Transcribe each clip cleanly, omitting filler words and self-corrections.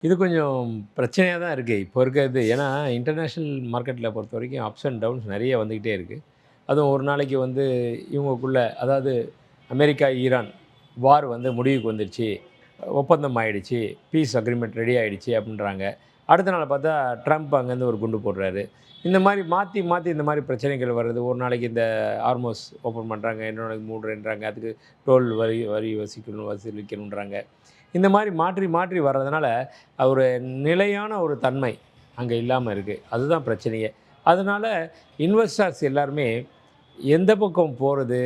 இது கொஞ்சம் பிரச்சனையா தான் இருக்கு. இப்போ இருக்கிறது. ஏன்னா, இன்டர்நேஷனல் மார்க்கெட்ல பொறுத்தவரைக்கும் அப்ஸ் அண்ட் டவுன்ஸ் நெறைய வந்துக்கிட்டே இருக்கு. அதுவும் ஒரு நாளைக்கு வந்து இவங்களுக்குள்ள அதாவது அமெரிக்கா, ஈரான் வார் வந்து முடிவுக்கு வந்துருச்சு. ஒப்பந்தம் ஆயிடுச்சு. பீஸ் அக்ரீமெண்ட் ரெடி ஆயிடுச்சு அப்டின்றாங்க. அடுத்த நாள் பார்த்தா ட்ரம்ப் அங்கேருந்து ஒரு குண்டு போடுறாரு. இந்த மாரி மாத்தி, மாத்தி இந்த மாரி பிரச்சனைகள் வருது. ஒரு நாளைக்கு இந்த ஹார்மோஸ் ஓப்பன் பண்றாங்க. இன்னொரு நாளைக்கு மூடுறேன்றாங்க. அதுக்கு டோல் வரி வரி வசூலிக்கணுன்றாங்க. இந்த மாரி மாற்றி, மாற்றி வர்றதுனால, ஒரு நிலையான ஒரு தன்மை அங்க இல்லாம இருக்கு. அதுதான் பிரச்சனையே. அதனால இன்வெஸ்டர்ஸ் எல்லாருமே எந்த பக்கம் போறது,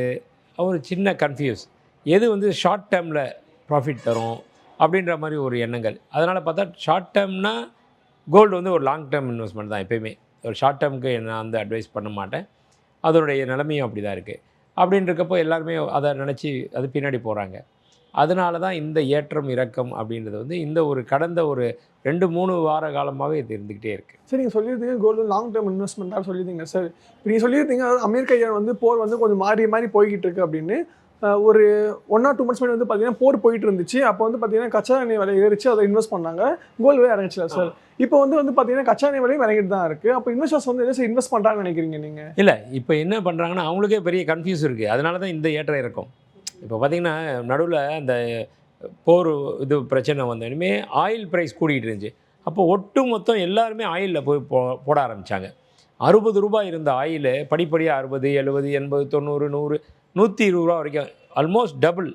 ஒரு சின்ன கன்ஃப்யூஸ். எது வந்து ஷார்ட் டேர்ம்ல ப்ராஃபிட் தரும், அப்படின்ற மாரி ஒரு எண்ணங்கள். அதனால பார்த்தா ஷார்ட் டேர்ம்னா கோல்டு வந்து ஒரு லாங் டேர்ம் இன்வெஸ்ட்மெண்ட் தான் எப்பயுமே. ஒரு ஷார்ட் டேர்ம்க்கு நான் வந்து அட்வைஸ் பண்ண மாட்டேன். அதனுடைய நிலைமையும் அப்படி தான் இருக்கு. அப்படின்னு இருக்கப்போ எல்லாருமே அத நினச்சு அது பின்னாடி போறாங்க. அதனால தான் இந்த ஏற்றம், இறக்கம் அப்படின்றது வந்து இந்த ஒரு கடந்த ஒரு 2, 3 வார காலமாவே இது இருந்துகிட்டே இருக்கு. சரி, நீங்க சொல்லியிருந்தீங்க கோல்டு லாங் டேர்ம் இன்வெஸ்ட்மெண்ட்டா சொல்லியிருந்தீங்க சார். இப்ப நீங்க சொல்லியிருந்தீங்க அதாவது அமெரிக்கா ஈரான் வந்து போர் வந்து கொஞ்சம் மாறி மாறி போய்க்கிட்டு இருக்கு அப்படின்னு. ஒரு 1 ஆர் 2 மந்த்ஸ் முன்னாடி வந்து பார்த்தீங்கன்னா போர் போயிட்டு இருந்துச்சு. அப்போ வந்து பார்த்தீங்கன்னா கச்சா எண்ணெய் விலை ஏறிச்சு. அதை இன்வெஸ்ட் பண்ணாங்க. கோல்டு விலை இறங்குச்சுல சார். இப்போ வந்து பார்த்தீங்கன்னா கச்சா எண்ணெய் விலையும் இறங்கிட்டு தான் இருக்கு. அப்போ இன்வெஸ்டர்ஸ் வந்து என்ன சார் இன்வெஸ்ட் பண்றாங்கன்னு நினைக்கிறீங்க நீங்க? இல்ல, இப்ப என்ன பண்றாங்கன்னா, அவங்களுக்கே பெரிய கன்ஃப்யூஸ் இருக்கு. அதனால தான் இந்த ஏற்ற இறக்கம். இப்போ பார்த்தீங்கன்னா, நடுவுல அந்த போர் இது பிரச்சனை வந்தோனமே ஆயில் பிரைஸ் கூடிட்டு இருந்துச்சு. அப்போ ஒட்டு மொத்தம் எல்லாருமே ஆயில்ல போய் போட ஆரம்பிச்சாங்க. ரூ. 60 இருந்த ஆயிலு படிப்படியா 60, 70, 80, 90, 100, ரூ. 120 வரைக்கும் ஆல்மோஸ்ட் டபுள்